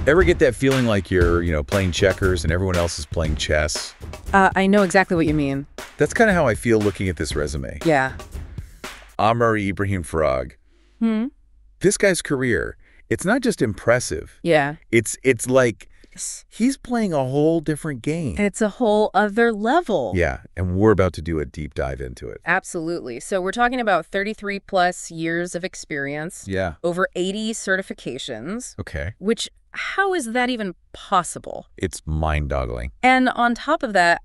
Ever get that feeling like you're, playing checkers and everyone else is playing chess? I know exactly what you mean. That's kind of how I feel looking at this resume. Yeah. Amr Farag. This guy's career, it's not just impressive. Yeah. It's like he's playing a whole different game. It's a whole other level. Yeah, and we're about to do a deep dive into it. Absolutely. So we're talking about 33 plus years of experience. Yeah. Over 80 certifications. Okay. Which, how is that even possible? It's mind-boggling. And on top of that,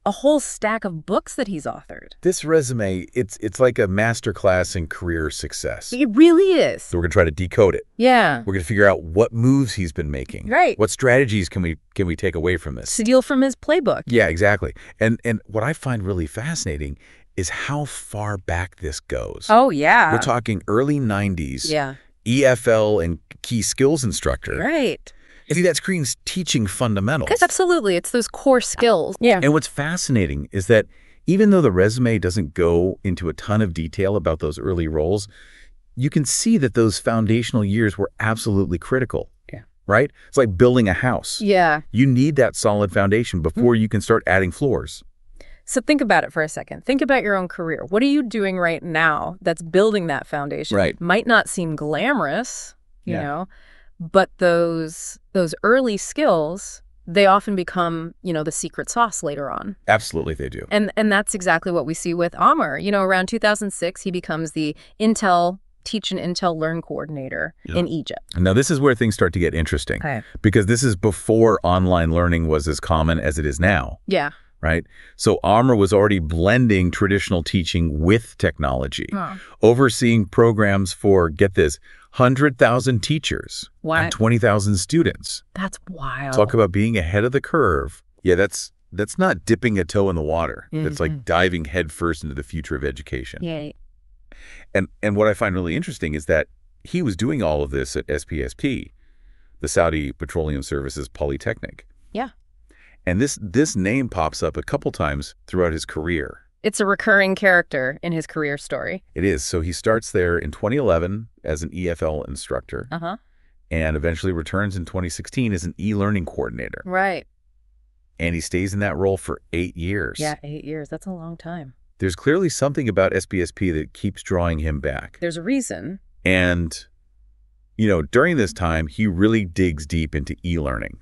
a whole stack of books that he's authored. This resume, it's like a masterclass in career success. It really is. So we're going to try to decode it. Yeah. We're going to figure out what moves he's been making. Right. What strategies can we take away from this? Steal from his playbook. Yeah, exactly. And what I find really fascinating is how far back this goes. Oh, yeah. We're talking early 90s. Yeah. EFL and key skills instructor. Right. See, that screen's teaching fundamentals. Absolutely. It's those core skills. Yeah. And what's fascinating is that even though the resume doesn't go into a ton of detail about those early roles, you can see that those foundational years were absolutely critical. Yeah. Right? It's like building a house. Yeah. You need that solid foundation before you can start adding floors. So think about it for a second. Think about your own career. What are you doing right now that's building that foundation? Right. Might not seem glamorous, you Yeah. know, but those early skills, they often become, the secret sauce later on. Absolutely they do. And that's exactly what we see with Amr. Around 2006, he becomes the Teach and Intel Learn coordinator in Egypt. Now, this is where things start to get interesting. Okay. Because this is before online learning was as common as it is now. Yeah. Right? So Amr was already blending traditional teaching with technology, overseeing programs for, get this, 100,000 teachers and 20,000 students. That's wild. Talk about being ahead of the curve. Yeah, that's not dipping a toe in the water. That's like diving headfirst into the future of education. Yeah. And what I find really interesting is that he was doing all of this at SPSP, the Saudi Petroleum Services Polytechnic. Yeah. And this name pops up a couple times throughout his career. It's a recurring character in his career story. It is. So he starts there in 2011 as an EFL instructor and eventually returns in 2016 as an e-learning coordinator. Right. And he stays in that role for 8 years. Yeah, 8 years. That's a long time. There's clearly something about SPSP that keeps drawing him back. There's a reason. And, during this time, he really digs deep into e-learning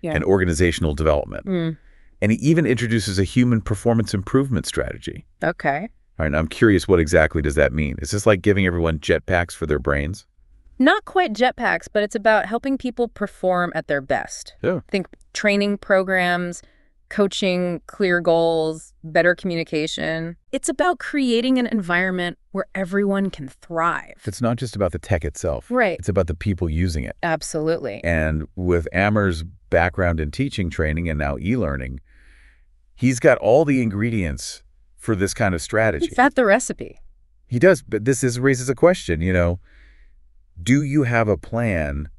and organizational development. And he even introduces a human performance improvement strategy. Okay. All right, now I'm curious, what exactly does that mean? Is this like giving everyone jetpacks for their brains? Not quite jetpacks, but it's about helping people perform at their best. Yeah. Think training programs, coaching, clear goals, better communication. It's about creating an environment where everyone can thrive. It's not just about the tech itself. Right. It's about the people using it. Absolutely. And with Amr's background in teaching, training, and now e-learning, he's got all the ingredients for this kind of strategy. He's got the recipe. He does, but raises a question, do you have a plan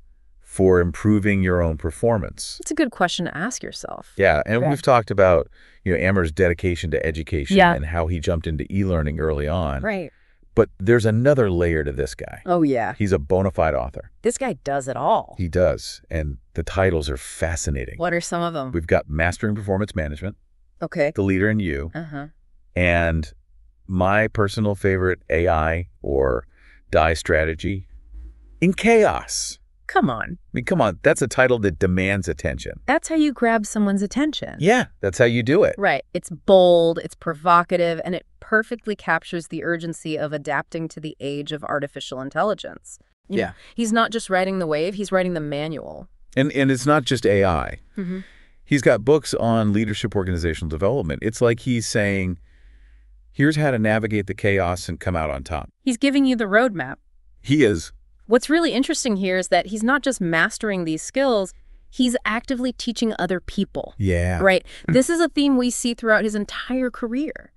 for improving your own performance? It's a good question to ask yourself. Yeah, and we've talked about, Amr's dedication to education and how he jumped into e-learning early on. Right. But there's another layer to this guy. Oh, yeah. He's a bona fide author. This guy does it all. He does, and the titles are fascinating. What are some of them? We've got Mastering Performance Management, Okay. The Leader in You, and my personal favorite, AI or Die Strategy in Chaos. Come on. I mean, come on. That's a title that demands attention. That's how you grab someone's attention. Yeah, that's how you do it. Right. It's bold, it's provocative, and it perfectly captures the urgency of adapting to the age of artificial intelligence. Yeah. He's not just writing the wave, he's writing the manual. And it's not just AI. He's got books on leadership organizational development. It's like he's saying, here's how to navigate the chaos and come out on top. He's giving you the roadmap. He is. What's really interesting here is that he's not just mastering these skills, he's actively teaching other people. Yeah. Right? This is a theme we see throughout his entire career.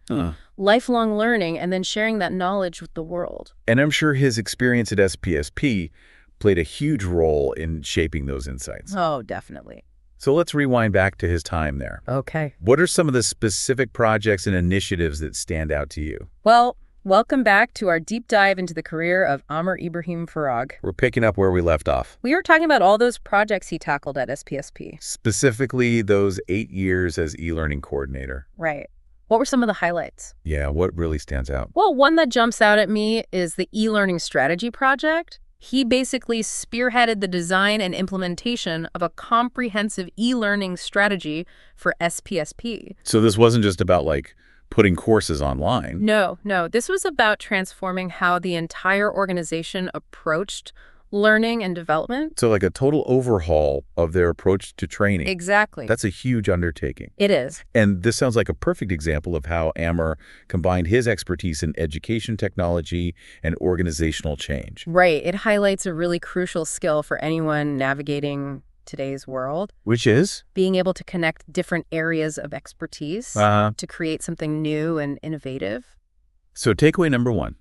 Lifelong learning and then sharing that knowledge with the world. And I'm sure his experience at SPSP played a huge role in shaping those insights. Oh, definitely. So let's rewind back to his time there. Okay. What are some of the specific projects and initiatives that stand out to you? Well, Welcome back to our deep dive into the career of Amr Farag. We're picking up where we left off. We were talking about all those projects he tackled at SPSP. Specifically, those 8 years as e-learning coordinator. Right. What were some of the highlights? Yeah, what really stands out? Well, one that jumps out at me is the e-learning strategy project. He basically spearheaded the design and implementation of a comprehensive e-learning strategy for SPSP. So this wasn't just about, putting courses online. No. This was about transforming how the entire organization approached learning and development. So a total overhaul of their approach to training. Exactly. That's a huge undertaking. It is. And this sounds like a perfect example of how Amr combined his expertise in education technology and organizational change. Right. It highlights a really crucial skill for anyone navigating today's world. Which is? Being able to connect different areas of expertise to create something new and innovative. So takeaway number 1.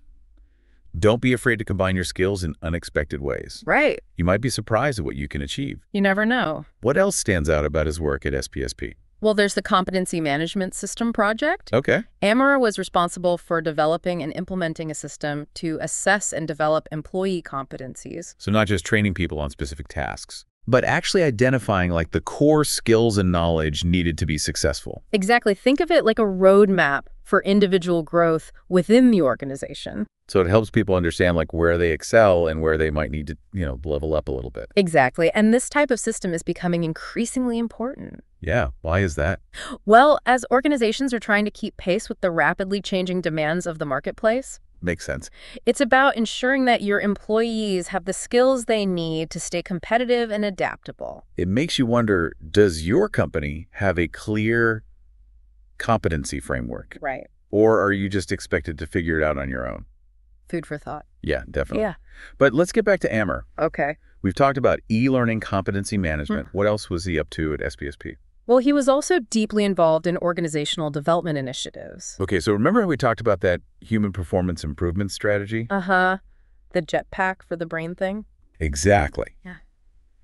Don't be afraid to combine your skills in unexpected ways. Right. You might be surprised at what you can achieve. You never know. What else stands out about his work at SPSP? Well, there's the Competency Management System project. Okay. Amr was responsible for developing and implementing a system to assess and develop employee competencies. So not just training people on specific tasks, but actually identifying the core skills and knowledge needed to be successful. Exactly. Think of it like a roadmap for individual growth within the organization. So it helps people understand where they excel and where they might need to, level up a little bit. Exactly. And this type of system is becoming increasingly important. Yeah. Why is that? Well, as organizations are trying to keep pace with the rapidly changing demands of the marketplace. Makes sense. It's about ensuring that your employees have the skills they need to stay competitive and adaptable. It makes you wonder, does your company have a clear competency framework? Right. Or are you just expected to figure it out on your own? Food for thought. Yeah, definitely. Yeah. But let's get back to Amr. Okay. We've talked about e-learning competency management. What else was he up to at SPSP? Well, he was also deeply involved in organizational development initiatives. Okay, so remember how we talked about that human performance improvement strategy? The jetpack for the brain thing? Exactly. Yeah.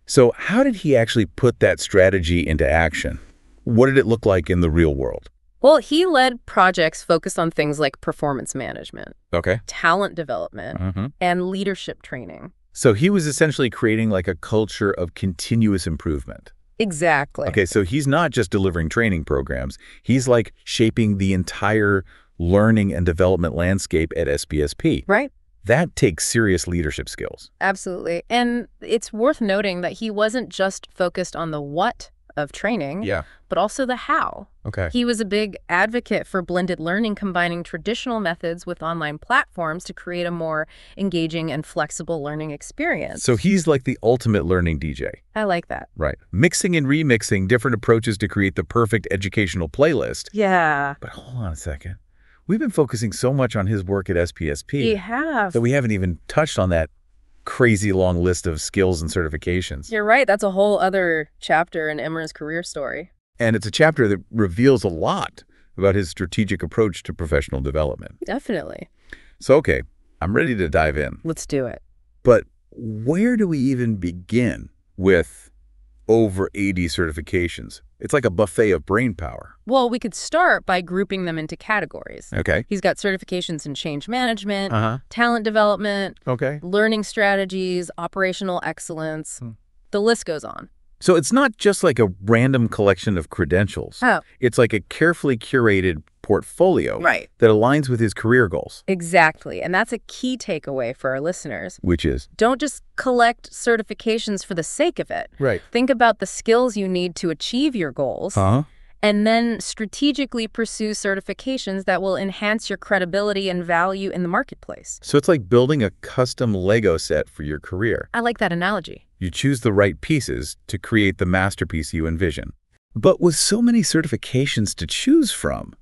So how did he actually put that strategy into action? What did it look like in the real world? Well, he led projects focused on things like performance management, Okay. talent development, and leadership training. So he was essentially creating a culture of continuous improvement. Exactly. Okay, so he's not just delivering training programs. He's shaping the entire learning and development landscape at SPSP. Right. That takes serious leadership skills. Absolutely. And it's worth noting that he wasn't just focused on the what of training, but also the how. Okay. He was a big advocate for blended learning, combining traditional methods with online platforms to create a more engaging and flexible learning experience. So he's the ultimate learning DJ. I like that. Right. Mixing and remixing different approaches to create the perfect educational playlist. Yeah. But hold on a second. We've been focusing so much on his work at SPSP We have. that we haven't even touched on that crazy long list of skills and certifications. You're right. That's a whole other chapter in Amr's career story. And it's a chapter that reveals a lot about his strategic approach to professional development. Definitely. So, okay, I'm ready to dive in. Let's do it. But where do we even begin with over 80 certifications? It's like a buffet of brain power. Well, we could start by grouping them into categories. Okay. He's got certifications in change management, Uh-huh. talent development, Okay. learning strategies, operational excellence. The list goes on. So it's not just a random collection of credentials. Oh. It's a carefully curated portfolio Right. that aligns with his career goals. Exactly. And that's a key takeaway for our listeners. Which is? Don't just collect certifications for the sake of it. Right. Think about the skills you need to achieve your goals. And then strategically pursue certifications that will enhance your credibility and value in the marketplace. So it's like building a custom Lego set for your career. I like that analogy. You choose the right pieces to create the masterpiece you envision. But with so many certifications to choose from,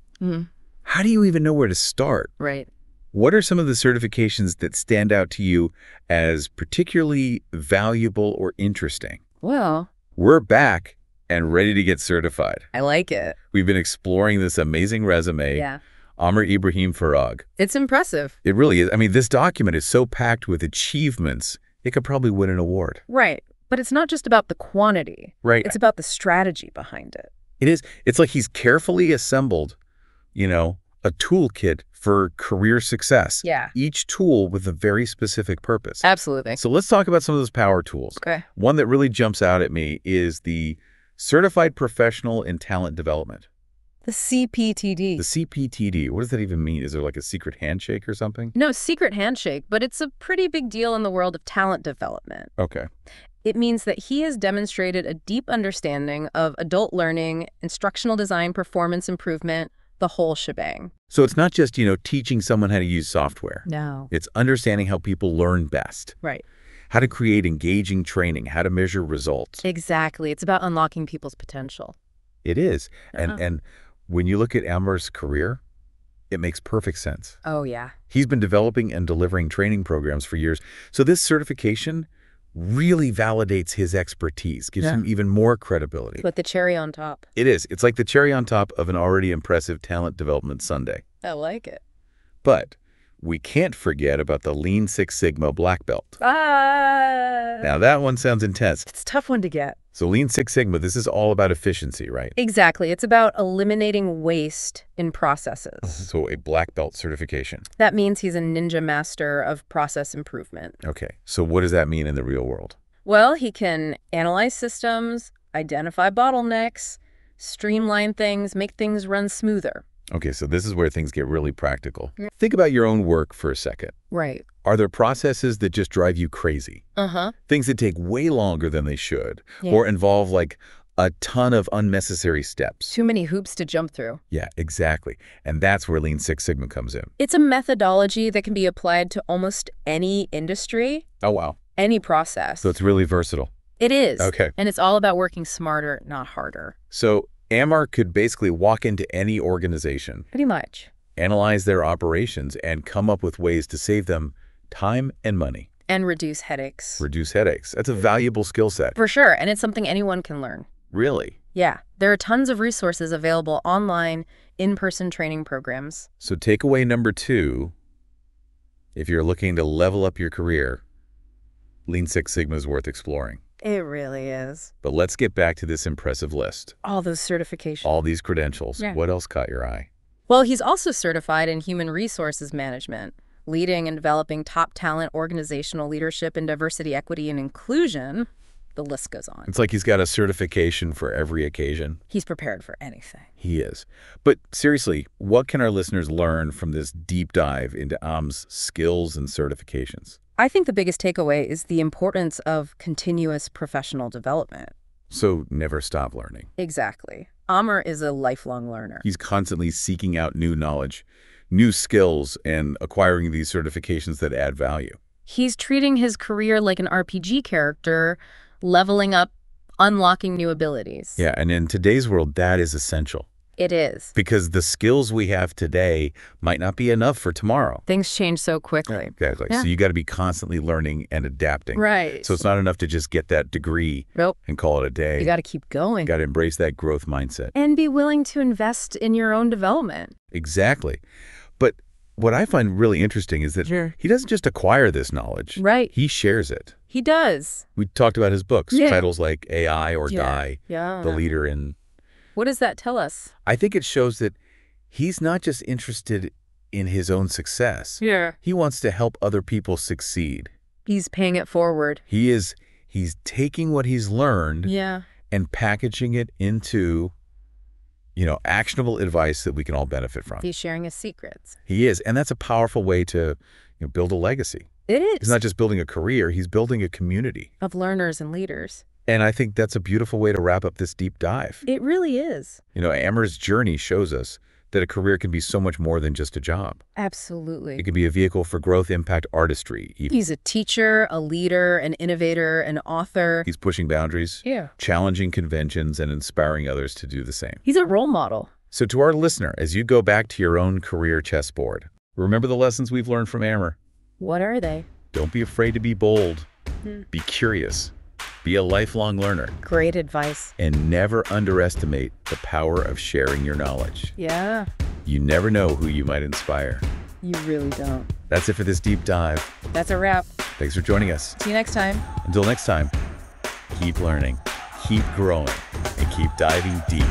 how do you even know where to start? Right. What are some of the certifications that stand out to you as particularly valuable or interesting? Well, We're back and ready to get certified. I like it. We've been exploring this amazing resume. Yeah. Amr Farag. It's impressive. It really is. I mean, this document is so packed with achievements, it could probably win an award. Right. But it's not just about the quantity. Right. It's about the strategy behind it. It is. It's like he's carefully assembled, a toolkit for career success. Yeah. Each tool with a very specific purpose. Absolutely. So let's talk about some of those power tools. Okay. One that really jumps out at me is the Certified Professional in Talent Development. The CPTD. The CPTD. What does that even mean? Is there like a secret handshake or something? No, secret handshake, but it's a pretty big deal in the world of talent development. Okay. It means that he has demonstrated a deep understanding of adult learning, instructional design, performance improvement, the whole shebang. So it's not just, teaching someone how to use software. No. It's understanding how people learn best. Right. How to create engaging training, how to measure results. Exactly. It's about unlocking people's potential. It is. And when you look at Amr's career, it makes perfect sense. Oh, yeah. He's been developing and delivering training programs for years. So this certification really validates his expertise, gives him even more credibility. Put the cherry on top. It is. It's like the cherry on top of an already impressive talent development sundae. I like it. But we can't forget about the Lean Six Sigma black belt. Now that one sounds intense. It's a tough one to get. So Lean Six Sigma, this is all about efficiency, right? Exactly. It's about eliminating waste in processes. So a black belt certification. That means he's a ninja master of process improvement. Okay. So what does that mean in the real world? Well, he can analyze systems, identify bottlenecks, streamline things, make things run smoother. Okay, so this is where things get really practical. Think about your own work for a second. Right. Are there processes that just drive you crazy? Things that take way longer than they should, or involve like a ton of unnecessary steps. Too many hoops to jump through. Yeah, exactly. And that's where Lean Six Sigma comes in. It's a methodology that can be applied to almost any industry. Oh, wow. Any process. So it's really versatile. It is. Okay. And it's all about working smarter, not harder. So Amr could basically walk into any organization, Pretty much. analyze their operations, and come up with ways to save them time and money. And reduce headaches. Reduce headaches. That's a valuable skill set. For sure. And it's something anyone can learn. Really? Yeah. There are tons of resources available online, in-person training programs. So takeaway number 2, if you're looking to level up your career, Lean Six Sigma is worth exploring. It really is. But let's get back to this impressive list. All those certifications. All these credentials. Yeah. What else caught your eye? Well, he's also certified in human resources management, leading and developing top talent, organizational leadership, and diversity, equity, and inclusion. The list goes on. It's like he's got a certification for every occasion. He's prepared for anything. He is. But seriously, what can our listeners learn from this deep dive into Amr's skills and certifications? I think the biggest takeaway is the importance of continuous professional development. So never stop learning. Exactly. Amr is a lifelong learner. He's constantly seeking out new knowledge, new skills, and acquiring these certifications that add value. He's treating his career like an RPG character, leveling up, unlocking new abilities. Yeah, and in today's world, that is essential. It is. Because the skills we have today might not be enough for tomorrow. Things change so quickly. Exactly. Yeah. So you got to be constantly learning and adapting. Right. So it's not enough to just get that degree and call it a day. You got to keep going. Got to embrace that growth mindset. And be willing to invest in your own development. Exactly. But what I find really interesting is that he doesn't just acquire this knowledge. Right. He shares it. He does. We talked about his books, Yeah. titles like AI or Die, Yeah. The Leader in... What does that tell us? I think it shows that he's not just interested in his own success. Yeah. He wants to help other people succeed. He's paying it forward. He's taking what he's learned Yeah. and packaging it into, actionable advice that we can all benefit from. He's sharing his secrets. He is. And that's a powerful way to build a legacy. It is. He's not just building a career, he's building a community. Of learners and leaders. And I think that's a beautiful way to wrap up this deep dive. It really is. Amr's journey shows us that a career can be so much more than just a job. Absolutely. It can be a vehicle for growth, impact, artistry. He's a teacher, a leader, an innovator, an author. He's pushing boundaries, challenging conventions, and inspiring others to do the same. He's a role model. So to our listener, as you go back to your own career chessboard, remember the lessons we've learned from Amr. What are they? Don't be afraid to be bold. Be curious. Be a lifelong learner. Great advice. And never underestimate the power of sharing your knowledge. Yeah. You never know who you might inspire. You really don't. That's it for this deep dive. That's a wrap. Thanks for joining us. See you next time. Until next time, keep learning, keep growing, and keep diving deep.